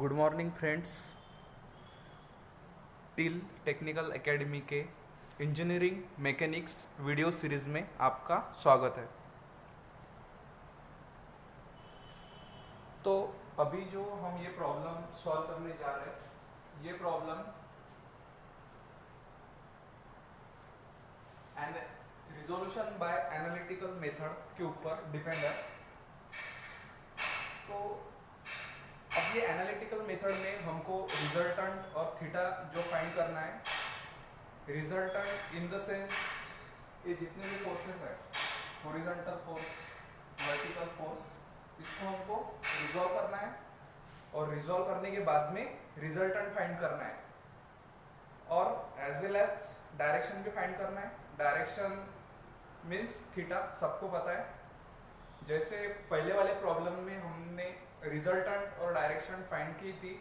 Good morning friends. Till technical academy के engineering mechanics video series में आपका स्वागत है। तो अभी जो हम ये प्रॉब्लम सॉल्व करने जा रहे हैं, ये problem resolution by analytical method के ऊपर डिपेंड है। तो अब ये एनालिटिकल मेथड में हमको रिजल्टेंट और थीटा जो फाइंड करना है, रिजल्टेंट इन द सेंस ये जितने भी फोर्सेस है, हॉरिजॉन्टल फोर्स, वर्टिकल फोर्स, इसको हमको रिजॉल्व करना है और रिजॉल्व करने के बाद में रिजल्टेंट फाइंड करना है और एज वेल एज डायरेक्शन भी फाइंड करना है। डायरेक्शन मीन्स थीटा सबको पता है। जैसे पहले वाले प्रॉब्लम में हमने रिजल्टेंट और डायरेक्शन फाइंड की थी,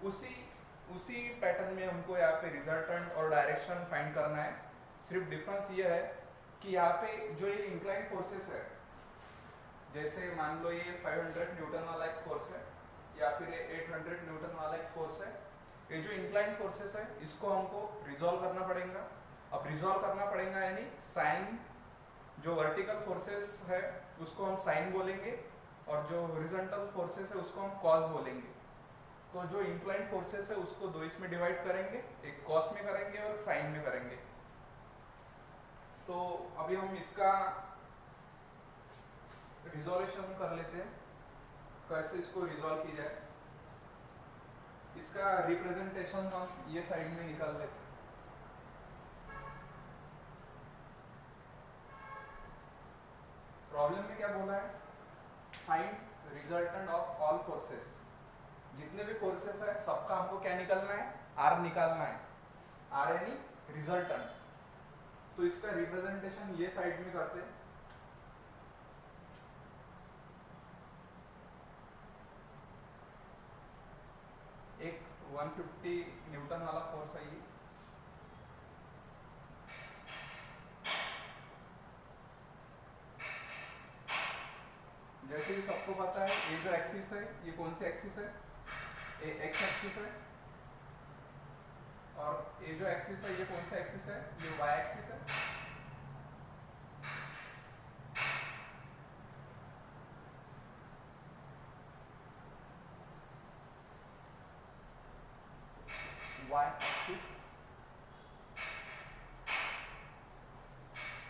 उसी पैटर्न में हमको यहाँ पे रिजल्टेंट और डायरेक्शन फाइंड करना है। सिर्फ डिफरेंस ये है कि यहाँ पे जो ये इंक्लाइन फोर्सेस है, जैसे मान लो ये 500 न्यूटन वाला एक फोर्स है या फिर ये 800 न्यूटन वाला एक फोर्स है, ये जो इंक्लाइन फोर्सेस है इसको हमको रिजॉल्व करना पड़ेगा। अब रिजॉल्व करना पड़ेगा यानी साइन, जो वर्टिकल फोर्सेस है उसको हम साइन बोलेंगे और जो हॉरिजॉन्टल फोर्सेस है उसको हम कॉस बोलेंगे। तो जो इंक्लाइन फोर्सेस है उसको दो इसमें डिवाइड करेंगे, एक कॉस में करेंगे और साइन में करेंगे। तो अभी हम इसका रिजोल्यूशन कर लेते हैं, कैसे इसको रिजॉल्व की जाए। इसका रिप्रेजेंटेशन हम ये साइड में निकाल लेते हैं। प्रॉब्लम में क्या बोला है, find resultant of all forces. जितने भी फोर्सेस है सबका हमको क्या निकालना है, आर निकालना है। आर यानी रिजल्टेंट। तो इसका रिप्रेजेंटेशन ये साइड में करते हैं। एक 150 न्यूटन वाला फोर्स है ये, जैसे कि सबको पता है ये जो एक्सिस है ये कौन सी एक्सिस है, ये एक्स एक्सिस है, और ये जो एक्सिस है ये कौन सा एक्सिस है, ये वाई एक्सिस है। Y axis.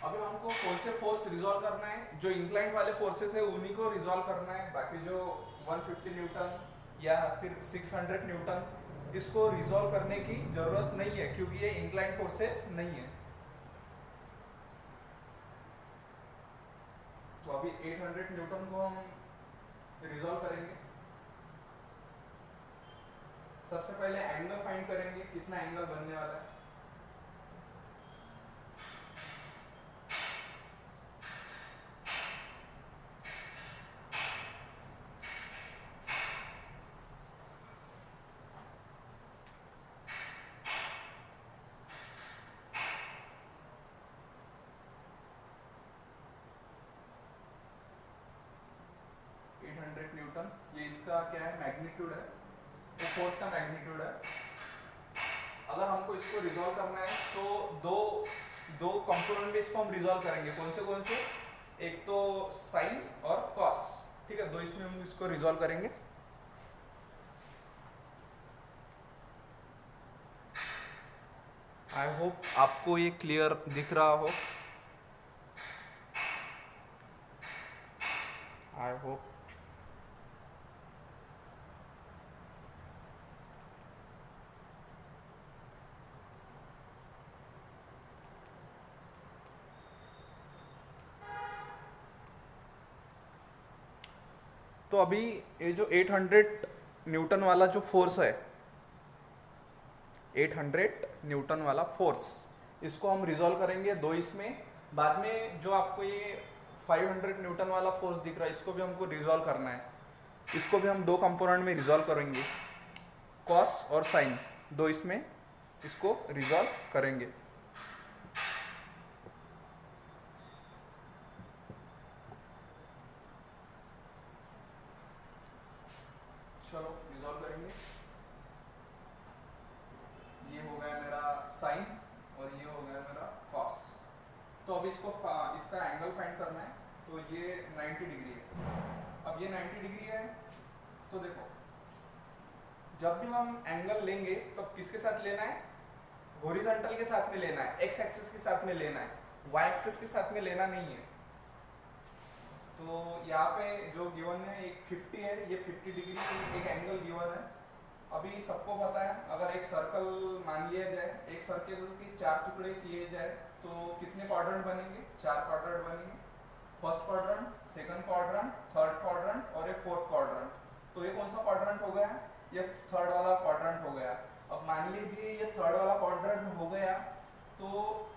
अभी हमको कौन से फोर्स रिजॉल्व करना है, जो इंक्लाइंड वाले फोर्सेस है उन्हीं को रिजॉल्व करना है। बाकी जो 150 न्यूटन या फिर 600 न्यूटन, इसको रिजॉल्व करने की जरूरत नहीं है क्योंकि ये इंक्लाइंड फोर्सेस नहीं है। तो अभी 800 न्यूटन को हम रिजॉल्व करेंगे। सबसे पहले एंगल फाइंड करेंगे, कितना एंगल बनने वाला है। न्यूटन, ये इसका क्या है, मैग्नीट्यूड है, तो फोर्स का मैग्नीट्यूड है। अगर हमको इसको रिजॉल्व करना है तो दो कंपोनेंट में इसको हम रिजॉल्व करेंगे। कौन से, एक तो साइन और कॉस, ठीक है, दो इसमें हम इसको रिजॉल्व करेंगे। आई होप आपको ये क्लियर दिख रहा हो। I hope. तो अभी ये जो 800 न्यूटन वाला जो फोर्स है, 800 न्यूटन वाला फोर्स, इसको हम रिजॉल्व करेंगे दो इसमें। बाद में जो आपको ये 500 न्यूटन वाला फोर्स दिख रहा है इसको भी हमको रिजॉल्व करना है। इसको भी हम दो कंपोनेंट में रिजॉल्व करेंगे, कॉस और साइन, दो इसमें इसको रिजॉल्व करेंगे। चलो रिजॉल्व करेंगे। इसका एंगल फाइंड करना है, तो ये 90 डिग्री है। अब ये 90 डिग्री है, तो देखो जब भी हम एंगल लेंगे तब किसके साथ लेना है, हॉरिजॉन्टल के साथ में लेना है, एक्स एक्सिस के साथ में लेना है, वाई एक्सिस के साथ में लेना नहीं है। तो यहाँ पे जो गिवन है एक 50 है, ये 50 डिग्री एक एंगल गिवन है। अभी सबको पता है अगर एक सर्कल मान लिया जाए, एक सर्कल के 4 टुकड़े किए जाए तो कितने क्वाड्रेंट बनेंगे, 4 क्वाड्रेंट बनेंगे। First quadrant, second quadrant, third quadrant और एक फोर्थ क्वाड्रेंट। तो ये कौन सा क्वाड्रेंट हो गया, ये थर्ड वाला क्वाड्रेंट हो गया। अब मान लीजिए ये थर्ड वाला क्वाड्रेंट हो गया, तो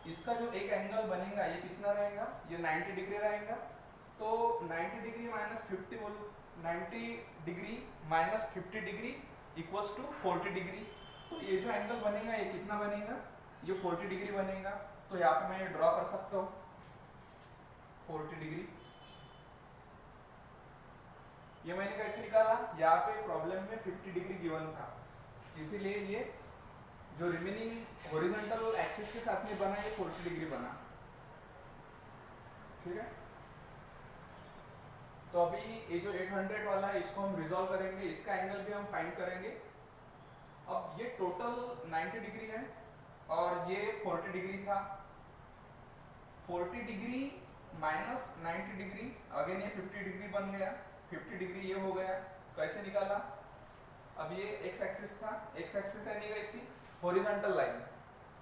इसका जो एक एंगल बनेगा ये कितना रहेगा, ये 90 डिग्री रहेगा। तो 90 डिग्री माइनस 50 बोलो, 90 degree minus 50 degree equals to 40 degree. तो ये जो एंगल बनेगा ये कितना बनेगा, ये 40 डिग्री बनेगा। तो यहाँ पे मैं ये ड्रॉ कर सकता हूँ 40 डिग्री। ये मैंने कैसे निकाला, यहाँ पे प्रॉब्लम में 50 डिग्री गिवन था, इसीलिए ये जो रिमेनिंग हॉरिजॉन्टल एक्सिस के साथ में बना ये 40 डिग्री बना। ठीक है, तो अभी ये जो 800 वाला है इसको हम रिजॉल्व करेंगे, इसका एंगल भी हम फाइंड करेंगे। अब ये टोटल 90 डिग्री है और ये 40 डिग्री था। 40 डिग्री माइनस 90 डिग्री, अगेन ये 50 डिग्री बन गया, 50 डिग्री ये हो गया। कैसे निकाला, अब ये एक्स एक्सिस था, एक्स एक्सिस यानी कैसी, हॉरिजॉन्टल लाइन।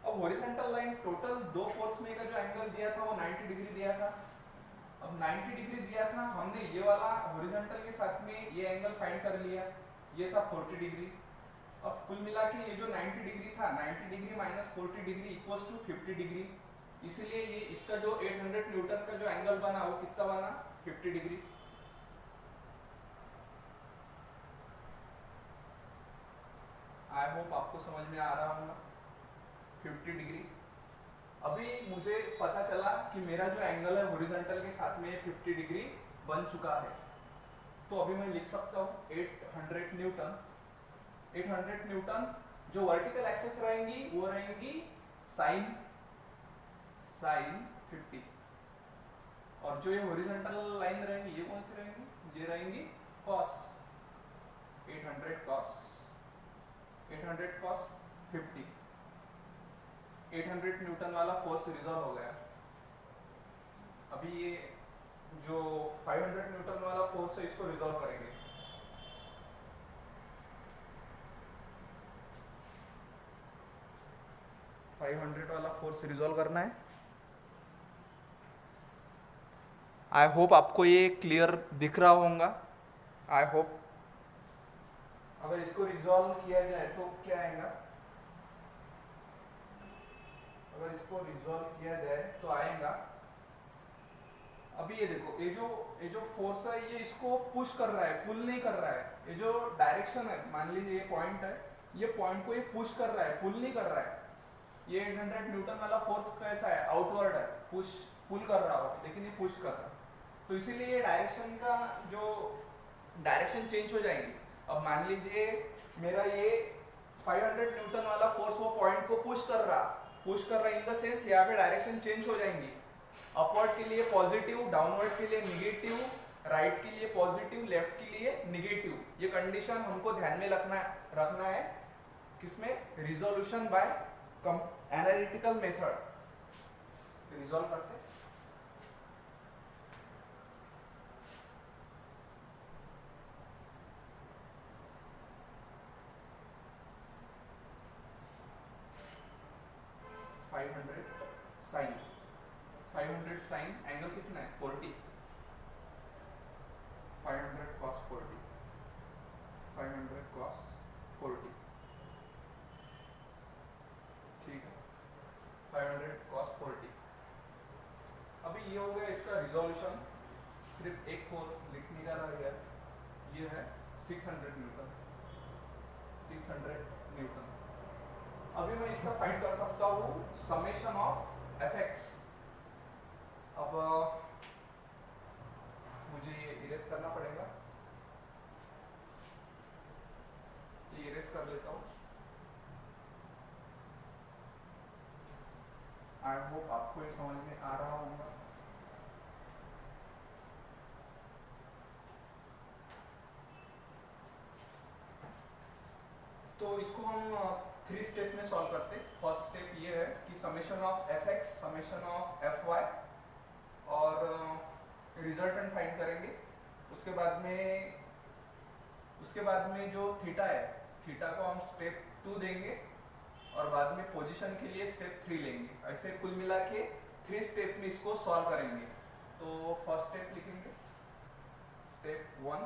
अब हॉरिजॉन्टल लाइन टोटल दो फोर्स में का जो एंगल दिया था वो 90 डिग्री दिया था। अब 90 डिग्री दिया था, हमने ये वाला हॉरिजॉन्टल के साथ में ये एंगल फाइंड कर लिया, ये था 40 डिग्री। अब कुल मिला के ये जो 90 डिग्री था, 90 degree minus 40 degree equals to 50 degree. इसीलिए ये इसका जो 800 न्यूटन का जो एंगल बना वो कितना बना, 50 डिग्री। आई होप आपको समझ में आ रहा होगा 50 डिग्री। अभी मुझे पता चला कि मेरा जो एंगल है हॉरिजॉन्टल के साथ में 50 डिग्री बन चुका है। तो अभी मैं लिख सकता हूँ 800 न्यूटन। 800 न्यूटन जो वर्टिकल एक्सिस रहेंगी वो रहेंगी साइन 50, और जो ये हॉरिजॉन्टल लाइन रहेंगी ये कौन सी रहेंगी, ये रहेंगी कॉस 800 कॉस 50। 800 न्यूटन वाला फोर्स रिजॉल्व हो गया। अभी ये जो 500 न्यूटन वाला फोर्स है इसको रिजॉल्व करेंगे। फाइव 500 वाला फोर्स रिजॉल्व करना है। आई होप आपको ये क्लियर दिख रहा होगा, आई होप। अगर इसको रिजॉल्व किया जाए तो क्या आएगा, अगर इसको रिजॉल्व किया जाए तो आएगा, अभी ये देखो ये जो फोर्स है ये इसको पुश कर रहा है, पुल नहीं कर रहा है। ये जो डायरेक्शन है, मान लीजिए ये पॉइंट है, ये पॉइंट को ये पुश कर रहा है, पुल नहीं कर रहा है। ये 800 न्यूटन वाला फोर्स कैसा है, आउटवर्ड है, पुश पुल कर रहा हो, लेकिन ये पुश कर रहा है। तो इसीलिए ये डायरेक्शन का जो डायरेक्शन चेंज हो जाएगी। अब मान लीजिए मेरा ये 500 न्यूटन वाला फोर्स वो पॉइंट को पुश कर रहा इन द सेंस यहाँ पे डायरेक्शन चेंज हो जाएंगी। अपवर्ड के लिए पॉजिटिव, डाउनवर्ड के लिए निगेटिव, राइट के लिए पॉजिटिव, लेफ्ट के लिए निगेटिव। ये कंडीशन हमको ध्यान में रखना है किसमें, resolution by analytical method. Resolve करते 500 साइन एंगल कितना है 40, 500 cos 40, 500 cos 40, ठीक है, 500 cos 40। अभी ये हो गया इसका रिजोल्यूशन। सिर्फ एक फोर्स लिखने का रह गया, ये है 600 न्यूटन, 600 न्यूटन। अभी मैं इसका फाइंड कर सकता हूँ समेशन ऑफ एफएक्स। अब मुझे इरेज करना पड़ेगा, ये इरेज कर लेता हूँ। आई होप आपको ये समझ में आ रहा होगा। तो इसको हम 3 स्टेप में सॉल्व करते हैं। फर्स्ट स्टेप ये है कि summation of F X, summation of F Y और रिजल्टेंट फाइंड करेंगे। उसके बाद में जो थीटा है, थीटा को हम स्टेप 2 देंगे और बाद में पोजीशन के लिए स्टेप 3 लेंगे। ऐसे कुल मिला के 3 स्टेप में इसको सॉल्व करेंगे। तो फर्स्ट स्टेप लिखेंगे, स्टेप 1।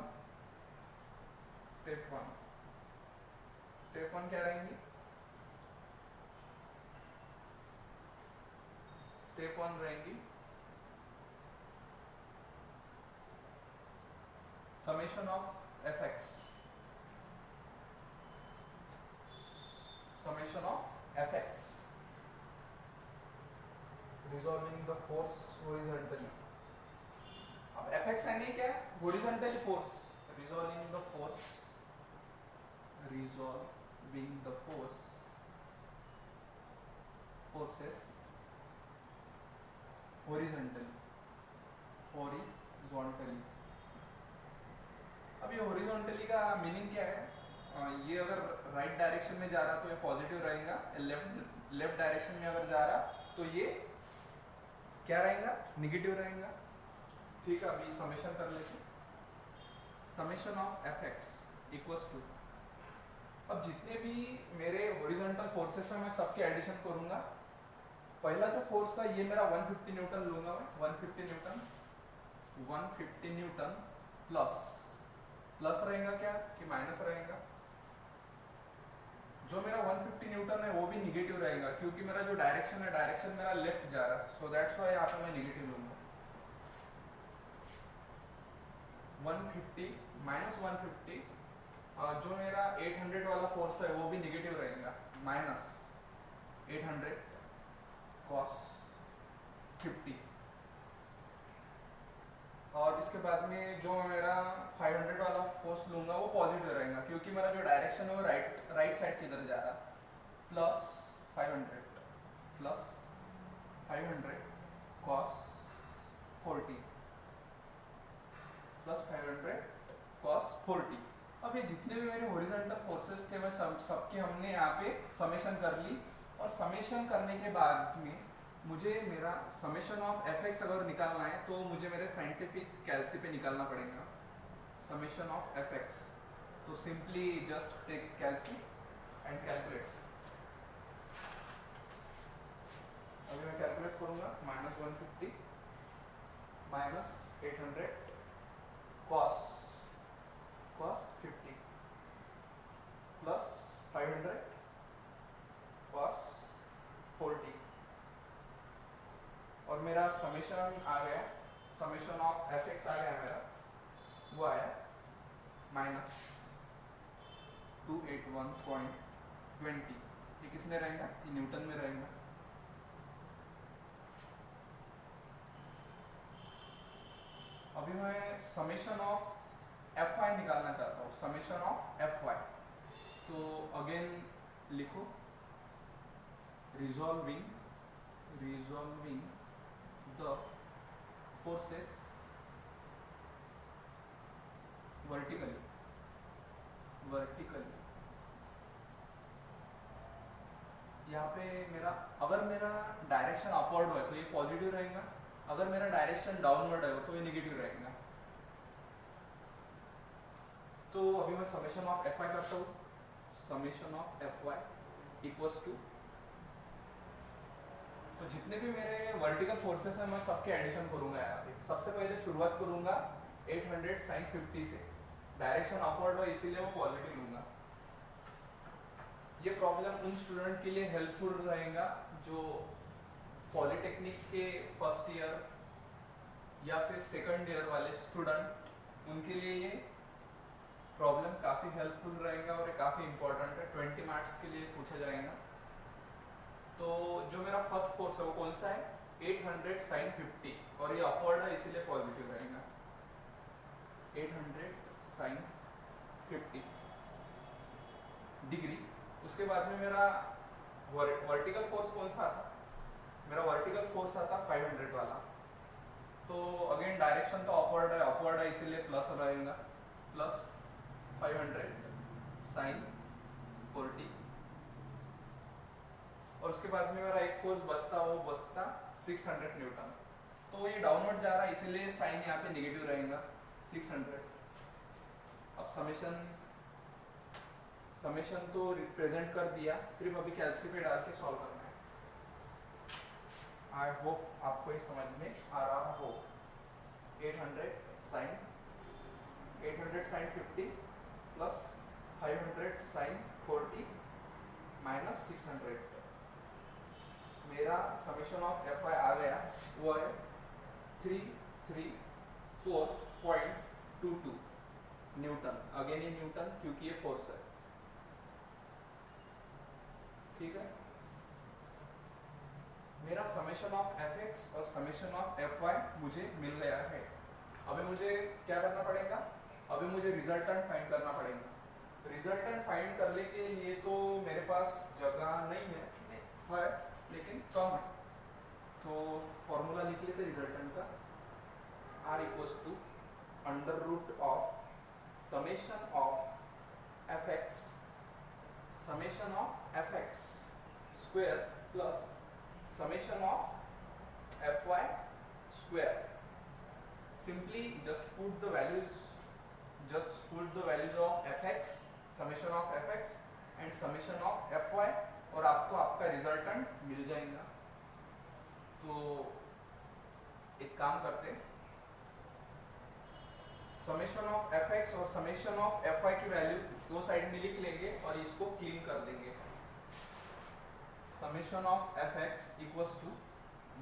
स्टेप 1 क्या रहेंगी? स्टेप 1 रहेंगी summation of F x, summation of fx, resolving the force horizontally। अब fx है नहीं क्या? horizontally force, resolving the force forces horizontally। अब ये हॉरिजॉन्टली का मीनिंग क्या है? ये अगर राइट डायरेक्शन में जा रहा तो ये पॉजिटिव रहेगा, लेफ्ट डायरेक्शन में अगर जा रहा तो ये क्या रहेगा? निगेटिव रहेगा। ठीक है, अभी समेशन कर लेते। Summation of F X equals to, अब जितने भी मेरे हॉरिजॉन्टल फोर्सेस हैं मैं सबके एडिशन करूंगा। पहला जो फोर्स है ये मेरा 150 न्यूटन लूंगा मैं, 150 न्यूटन प्लस रहेगा क्या कि माइनस रहेगा? जो मेरा 150 न्यूटन है वो भी निगेटिव रहेगा क्योंकि मेरा जो डायरेक्शन है, डायरेक्शन मेरा लेफ्ट जा रहा है। सो दैट्स व्हाई यहाँ पे मैं निगेटिव लूंगा। 150 माइनस 150, जो मेरा 800 वाला फोर्स है वो भी निगेटिव रहेगा, माइनस 800 कॉस 50। और इसके बाद में जो मेरा 500 वाला फोर्स लूंगा वो पॉजिटिव रहेगा क्योंकि मेरा जो डायरेक्शन है वो राइट साइड की तरफ जा रहा। Plus 500 cos 40 plus 500 cos 40। अब ये जितने भी मेरे हॉरिजॉन्टल फोर्सेस थे मैं सबके हमने यहाँ पे समेशन कर ली। और समेशन करने के बाद में मुझे मेरा समेशन ऑफ एफ एक्स अगर निकालना है तो मुझे मेरे साइंटिफिक कैलसी पे निकालना पड़ेगा समेशन ऑफ एफ एक्स। तो simply just take calci and calculate. अभी मैं कैलकुलेट करूंगा, minus 150 minus 800 cos 50 plus 500 cos 40 और मेरा समेशन आ गया, समेशन ऑफ एफ एक्स आ गया मेरा, वो आया माइनस 281.20। ये किस में रहेगा? ये न्यूटन में रहेगा। अभी मैं समेशन ऑफ एफ वाई निकालना चाहता हूँ, समेशन ऑफ एफ वाई। तो अगेन लिखो, रिजॉल्विंग the forces vertically। यहाँ पे मेरा अगर मेरा डायरेक्शन अपवर्ड है तो ये पॉजिटिव रहेगा, अगर मेरा डायरेक्शन डाउनवर्ड है तो ये नेगेटिव रहेगा। तो अभी मैं समेशन ऑफ एफ वाई करता हूँ, summation of F Y equals to, तो जितने भी मेरे वर्टिकल फोर्सेस हैं मैं सबके एडिशन करूंगा यहाँ पे। सबसे पहले शुरुआत करूंगा 800 sin 50 से, डायरेक्शन अपवर्ड है इसीलिए मैं पॉजिटिव लूंगा। ये प्रॉब्लम उन स्टूडेंट के लिए हेल्पफुल रहेगा जो पॉलिटेक्निक के फर्स्ट ईयर या फिर सेकंड ईयर वाले स्टूडेंट, उनके लिए ये प्रॉब्लम काफ़ी हेल्पफुल रहेगा और ये काफ़ी इंपॉर्टेंट है, 20 मार्क्स के लिए पूछा जाएगा। तो जो मेरा फर्स्ट फोर्स है वो कौन सा है? 800 sin 50 और ये अपवर्ड है इसीलिए पॉजिटिव रहेगा, 800 sin 50 डिग्री। उसके बाद में मेरा वर्टिकल फोर्स कौन सा था? मेरा वर्टिकल फोर्स आता 500 वाला, तो अगेन डायरेक्शन तो अपवर्ड है इसीलिए प्लस रहेगा, प्लस 500 साइन 40, और उसके बाद में मेरा एक फोर्स बचता 600 न्यूटन। तो ये डाउनवर्ड जा रहा है इसीलिए साइन यहाँ पे नेगेटिव रहेगा 600। अब समेशन तो रिप्रेजेंट कर दिया, सिर्फ अभी कैलसी पे डाल के सॉल्व करना है। आई होप आपको ये समझ में आ रहा हो। 800 साइन 50 प्लस 500 साइन 40 माइनस 600, मेरा समेशन ऑफ एफ आई आ गया, वो है 334.22 न्यूटन। अगेन ये न्यूटन क्योंकि ये फोर्स है, ठीक है। मेरा समेशन ऑफ एफ एक्स और समेशन ऑफ एफ वाई मुझे मिल गया है। अभी मुझे क्या करना पड़ेगा, अभी मुझे रिजल्टेंट फाइंड करना पड़ेगा। रिजल्टेंट फाइंड करने के लिए तो मेरे पास जगह नहीं है लेकिन कम है, तो फॉर्मूला लिख लेते रिजल्टेंट का। R equals to under root of summation of F X square plus summation of F Y square. Simply just put the values of fx, summation of fx and summation of fy, और आपको आपका resultant मिल जाएगा। तो एक काम करते हैं, summation of fx और समेशन ऑफ fy की वैल्यू दो साइड में लिख लेंगे और इसको क्लीन कर देंगे। Summation of fx equals to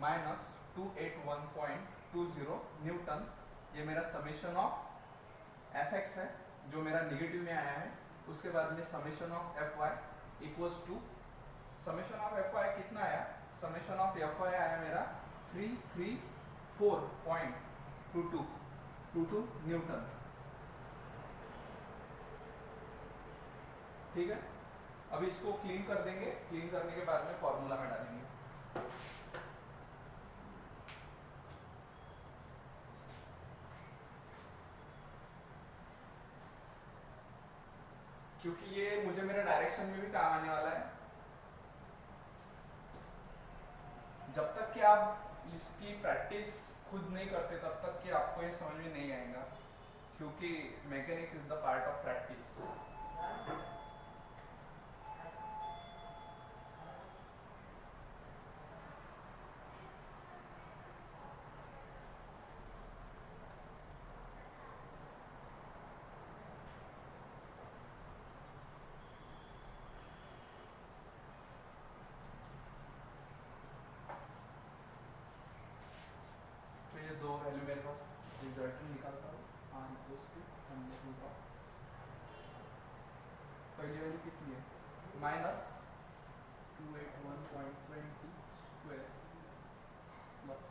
minus 281.20 newton, ये मेरा समेशन ऑफ एफ एक्स है जो मेरा निगेटिव में आया है। उसके बाद में summation of F Y equals to, summation of F Y कितना आया, समेशन ऑफ एफ वाई आया मेरा 334.22 न्यूटन, ठीक है। अभी इसको क्लीन कर देंगे, क्लीन करने के बाद में फॉर्मूला में डालेंगे। क्योंकि ये मुझे मेरे डायरेक्शन में भी काम आने वाला है। जब तक कि आप इसकी प्रैक्टिस खुद नहीं करते तब तक कि आपको ये समझ में नहीं आएगा, क्योंकि mechanics is the part of practice. दो वैल्यू मेरे पास रिजल्टेंट निकालता हूँ, R equals to under root of, पहली वैल्यू कितनी है, minus 281.20 square plus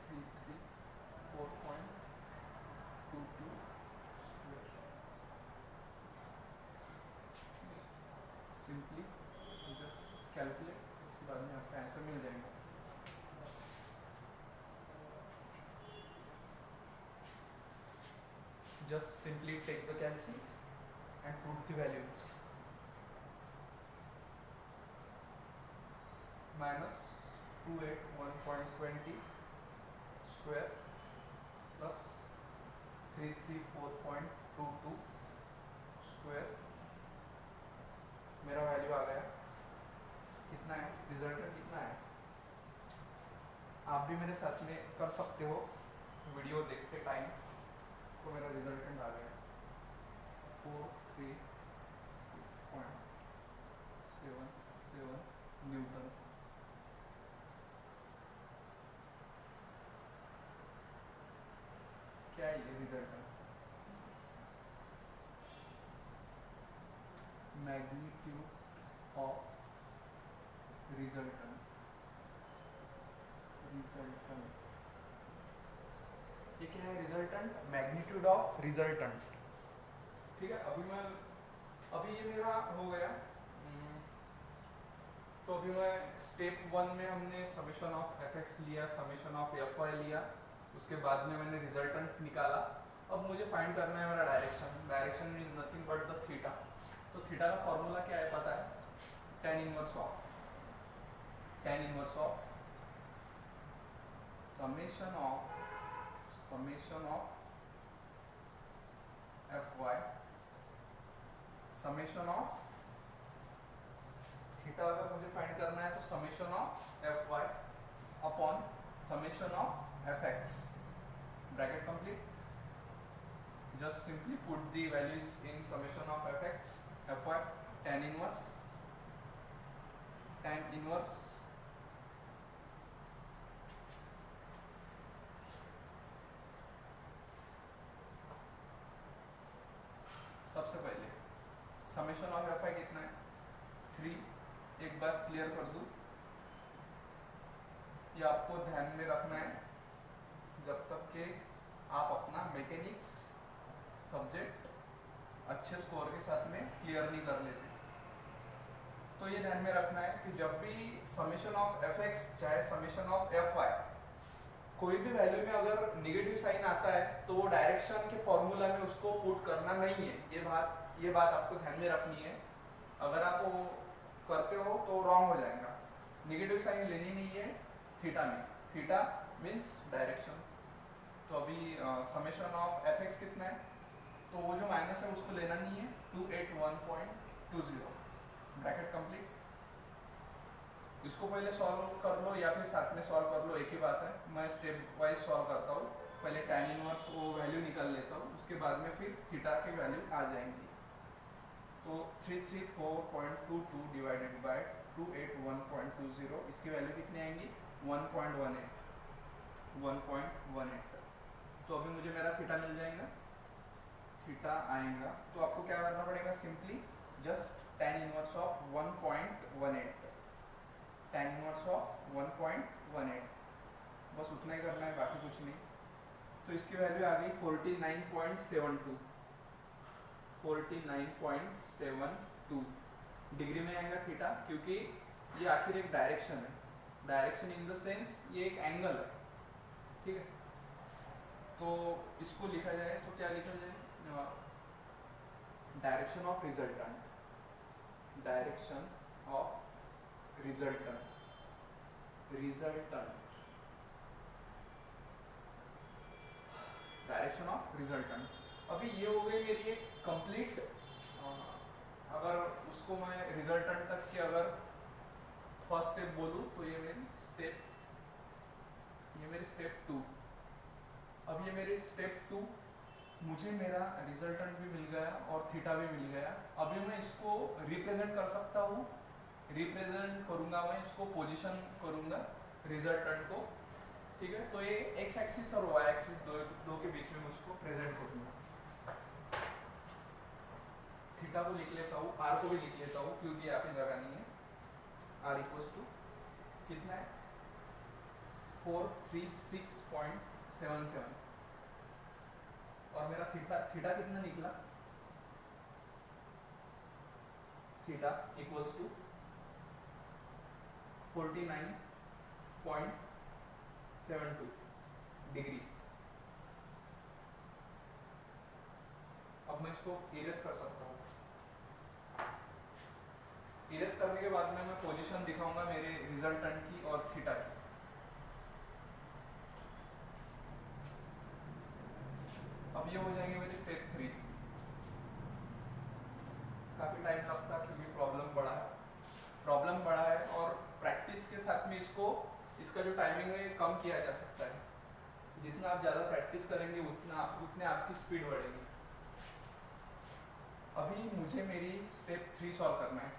334.22 square. Simply just calculate, उसके बाद में आपका आंसर मिल जाएगा। Just simply take the calci and put the values. Minus 281.20 square plus 334.22 square, मेरा वैल्यू आ गया कितना है, रिजल्टेंट कितना है। आप भी मेरे साथ में कर सकते हो वीडियो देखते टाइम। तो मेरा रिजल्टेंट आ गया 436.77 न्यूटन। क्या है ये रिजल्टेंट, मैग्नीट्यूड ऑफ रिजल्टेंट, ये क्या है, रिजल्टेंट, मैग्नीट्यूड ऑफ रिजल्टेंट, ठीक है। अभी ये मेरा हो गया तो अभी मैं स्टेप 1 में हमने समेशन ऑफ एफ एक्स लिया, समेशन ऑफ एफ वाई लिया, उसके बाद में मैंने रिजल्टेंट निकाला। अब मुझे फाइंड करना है मेरा direction. Direction is nothing but the theta. तो थीटा का फॉर्मूला क्या है पता है? tan inverse of summation of F Y summation of theta. अगर मुझे फाइंड करना है तो summation of F Y upon summation of F X, bracket complete. just simply put the values in summation of fx fy tan inverse सबसे पहले summation of F I कितना है? 3। एक बार क्लियर कर दूं, ये आपको ध्यान में रखना है जब तक कि आप अपना मैकेनिक्स सब्जेक्ट अच्छे स्कोर के साथ में क्लियर नहीं कर लेते। तो ये ध्यान में रखना है कि जब भी समेशन ऑफ एफ एक्स चाहे समेशन ऑफ एफ वाई कोई भी वैल्यू में अगर निगेटिव साइन आता है तो वो डायरेक्शन के फॉर्मूला में उसको पुट करना नहीं है। ये बात आपको ध्यान में रखनी है। अगर आप वो करते हो तो रॉन्ग हो जाएगा। निगेटिव साइन लेनी नहीं है थीटा में। Theta means direction. तो अभी समेशन ऑफ एफ एक्स कितना है? तो वो जो माइनस है उसको लेना नहीं है, 281.20, ब्रैकेट कंप्लीट। इसको पहले सॉल्व कर लो या फिर साथ में सॉल्व कर लो, एक ही बात है। मैं स्टेप वाइज सॉल्व करता हूँ। पहले tan इनवर्स वो वैल्यू निकाल लेता हूँ, उसके बाद में फिर थीटा की वैल्यू आ जाएंगी। तो 334.22 डिवाइडेड बाय 281.20, इसकी वैल्यू कितनी आएंगी? 1.18। तो अभी मुझे मेरा थीटा मिल जाएगा, थीटा आएगा। तो आपको क्या करना पड़ेगा? Simply just tan inverse of 1.18, tan inverse of 1.18, बस उतना ही करना है, बाकी कुछ नहीं। तो इसकी वैल्यू आ गई 49.72 डिग्री में आएगा थीटा, क्योंकि ये आखिर एक डायरेक्शन है। डायरेक्शन इन द सेंस ये एक एंगल है, ठीक है। तो इसको लिखा जाए तो क्या लिखा जाए? Direction of resultant, direction of resultant direction of resultant. अभी ये हो गई मेरी एक कंप्लीट। अगर उसको मैं रिजल्टेंट तक की अगर फर्स्ट स्टेप बोलूँ तो ये मेरी स्टेप 2। अब ये मेरी स्टेप 2, मुझे मेरा रिजल्टेंट भी मिल गया और थीटा भी मिल गया। अभी मैं इसको रिप्रेजेंट कर सकता हूँ। रिप्रेजेंट करूँगा मैं इसको, पोजीशन करूँगा रिजल्टेंट को, ठीक है। तो ये एक्स एक्सिस और वाई एक्सिस दो के बीच में मैं उसको प्रेजेंट करूँगा। थीटा को लिख लेता हूँ, आर को भी लिख लेता हूँ क्योंकि यहाँ पे जगह नहीं है। आर इक्वल्स टू कितना है? 436.77 और मेरा थीटा कितना निकला? Theta equals to 49.72 degree. अब मैं इसको इरेज कर सकता हूँ। इरेज करने के बाद में मैं पोजीशन दिखाऊंगा मेरे रिजल्टेंट की और थीटा की। अब ये हो जाएंगे मेरी स्टेप 3। काफ़ी टाइम लगता क्योंकि प्रॉब्लम बड़ा है और प्रैक्टिस के साथ में इसका जो टाइमिंग है कम किया जा सकता है। जितना आप ज़्यादा प्रैक्टिस करेंगे उतने आपकी स्पीड बढ़ेगी। अभी मुझे मेरी स्टेप 3 सॉल्व करना है।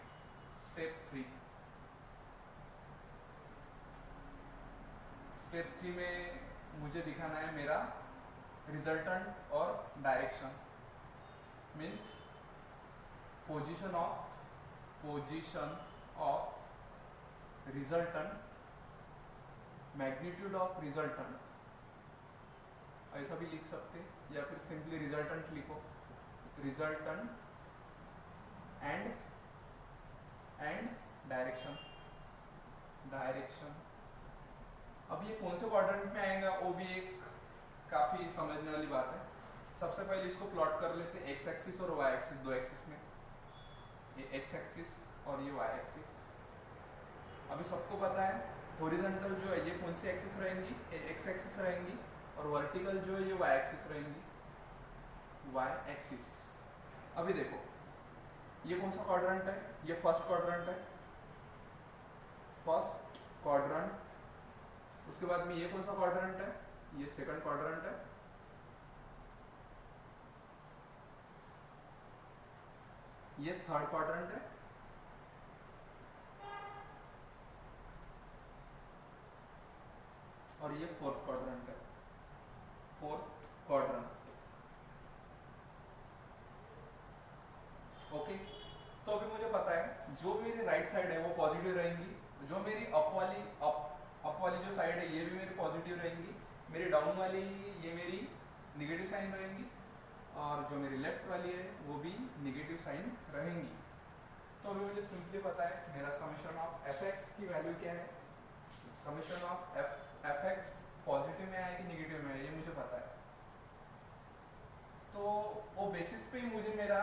स्टेप 3 में मुझे दिखाना है मेरा रिजल्टेंट और direction, means position of resultant, magnitude of resultant, ऐसा भी लिख सकते या फिर सिंपली रिजल्टेंट लिखो। Resultant and direction. डायरेक्शन। अब ये कौन से क्वाड्रेंट में आएगा वो भी एक काफ़ी समझने वाली बात है। सबसे पहले इसको प्लॉट कर लेते हैं एक्स एक्सिस और वाई एक्सिस, दो एक्सिस में, ये एक्स एक्सिस और ये वाई एक्सिस। अभी सबको पता है हॉरिजॉन्टल जो है ये कौन सी एक्सिस रहेंगी, एक्स एक्सिस रहेंगी, और वर्टिकल जो है ये वाई एक्सिस रहेंगी, वाई एक्सिस। अभी देखो ये कौन सा क्वाड्रेंट है, ये फर्स्ट क्वाड्रेंट है, फर्स्ट क्वाड्रेंट। उसके बाद में ये कौन सा क्वाड्रेंट है, ये सेकंड क्वाड्रेंट है, ये थर्ड क्वाड्रेंट है, और ये फोर्थ क्वाड्रेंट है, फोर्थ क्वाड्रेंट। ओके, तो अभी मुझे पता है जो मेरी राइट साइड है वो पॉजिटिव रहेंगी, जो मेरी अप वाली जो साइड है ये भी मेरी पॉजिटिव रहेंगी, मेरी डाउन वाली ये मेरी निगेटिव साइन रहेंगी, और जो मेरी लेफ्ट वाली है वो भी निगेटिव साइन रहेंगी। तो अभी मुझे सिंपली पता है मेरा समेशन ऑफ एफ एक्स की वैल्यू क्या है, summation of F x positive में आया कि निगेटिव में आया ये मुझे पता है। तो वो बेसिस पे ही मुझे मेरा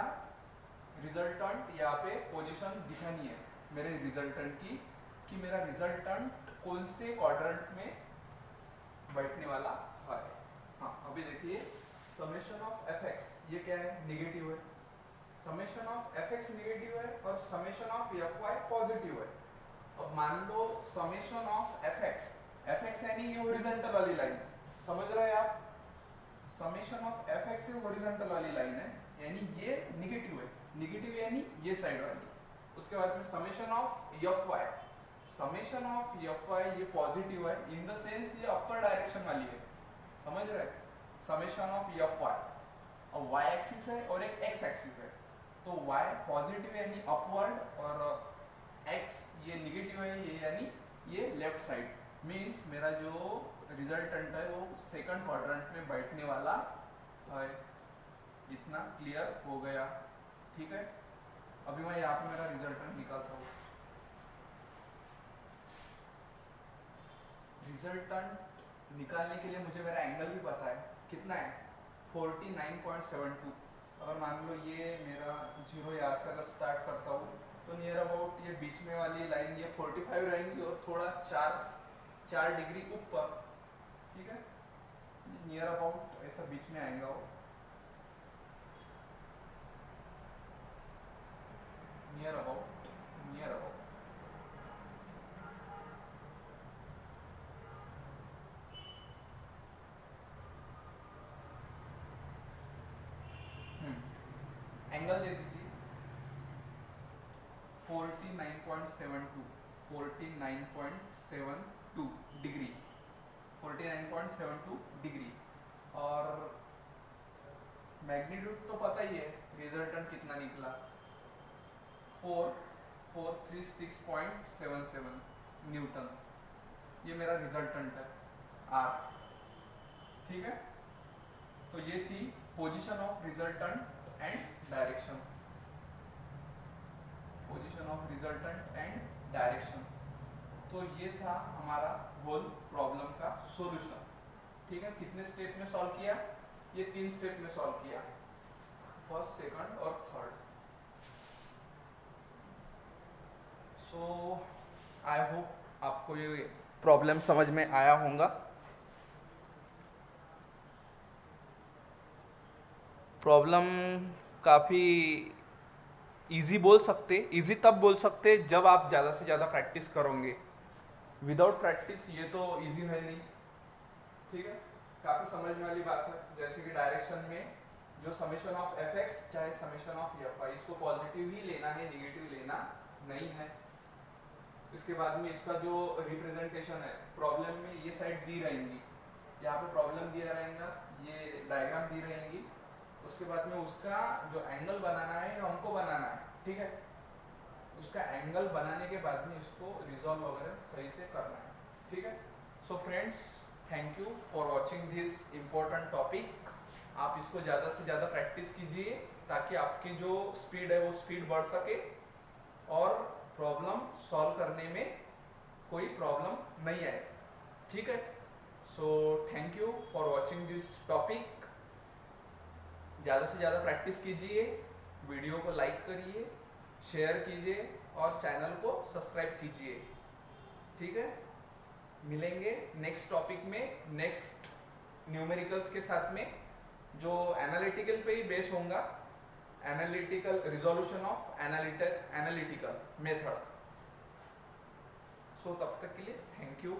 रिजल्टेंट यहाँ पे पोजीशन दिखानी है मेरे रिजल्टेंट की, कि मेरा रिजल्टेंट कौन से क्वाड्रेंट में बैठने वाला है। हाँ अभी देखिए समेशन ऑफ एफ एक्स ये क्या है, निगेटिव है, summation of F X negative है और summation of F Y positive है। अब मान लो समेशन ऑफ एफ एक्स यानी ये हॉरिजॉन्टल वाली लाइन, समझ रहे हैं आप, summation of F X horizontal वाली लाइन है यानी ये निगेटिव है, निगेटिव यानी ये साइड वाली। उसके बाद में summation of F Y, summation of F Y ये पॉजिटिव है इन द सेंस ये अपर डायरेक्शन वाली है, समझ रहे हैं, समेशन ऑफ एफ वाई, और वाई एक्सिस है और एक एक्स एक्सिस है, तो वाई पॉजिटिव यानी अपवर्ड और एक्स ये निगेटिव है ये यानी ये लेफ्ट साइड। मीन्स मेरा जो रिजल्टेंट है वो सेकंड क्वाड्रेंट में बैठने वाला है। इतना क्लियर हो गया, ठीक है। अभी मैं यहाँ पे मेरा रिजल्टेंट निकालता हूँ। रिजल्टेंट निकालने के लिए मुझे मेरा एंगल भी पता है, कितना है 49.72। अगर मान लो ये मेरा जीरो यहाँ से अगर स्टार्ट करता हूँ तो नियर अबाउट ये बीच में वाली लाइन ये 45 रहेंगी और थोड़ा 4 डिग्री ऊपर, ठीक है, नियर अबाउट ऐसा बीच में आएगा वो, नियर अबाउट एंगल दे दीजिए 49.72 डिग्री, 49.72 डिग्री। और मैग्नीट्यूड तो पता ही है, रिजल्टेंट कितना निकला 4436.77 न्यूटन, ये मेरा रिजल्टेंट है आर, ठीक है। तो ये थी position of resultant and direction, position of resultant and direction. तो ये था हमारा होल प्रॉब्लम का सॉल्यूशन, ठीक है। कितने स्टेप में सॉल्व किया, ये 3 स्टेप में सॉल्व किया, फर्स्ट सेकंड और थर्ड। सो आई होप आपको ये प्रॉब्लम समझ में आया होगा। प्रॉब्लम काफ़ी इजी बोल सकते, इजी तब बोल सकते जब आप ज़्यादा से ज़्यादा प्रैक्टिस करोगे, विदाउट प्रैक्टिस ये तो इजी है नहीं, ठीक है। काफ़ी समझने वाली बात है, जैसे कि डायरेक्शन में जो समेशन ऑफ एफ एक्स चाहे समेशन ऑफ एफ वाई, इसको पॉजिटिव ही लेना है, नेगेटिव लेना नहीं है। इसके बाद में इसका जो रिप्रेजेंटेशन है प्रॉब्लम में ये साइड दी रहेंगी, यहाँ पे प्रॉब्लम दिया रहेगा, ये डायग्राम दी रहेंगी। उसके बाद में उसका जो एंगल बनाना है हमको बनाना है, ठीक है। उसका एंगल बनाने के बाद में इसको रिजॉल्व वगैरह सही से करना है, ठीक है। So friends, thank you for watching this important topic. आप इसको ज़्यादा से ज़्यादा प्रैक्टिस कीजिए ताकि आपकी जो स्पीड है वो स्पीड बढ़ सके और प्रॉब्लम सॉल्व करने में कोई प्रॉब्लम नहीं आए, ठीक है। So thank you for watching this topic. ज़्यादा से ज़्यादा प्रैक्टिस कीजिए, वीडियो को लाइक करिए, शेयर कीजिए और चैनल को सब्सक्राइब कीजिए, ठीक है। मिलेंगे नेक्स्ट टॉपिक में, नेक्स्ट न्यूमेरिकल्स के साथ में, जो एनालिटिकल पे ही बेस होगा, analytical resolution of analytical method. So तब तक के लिए थैंक यू।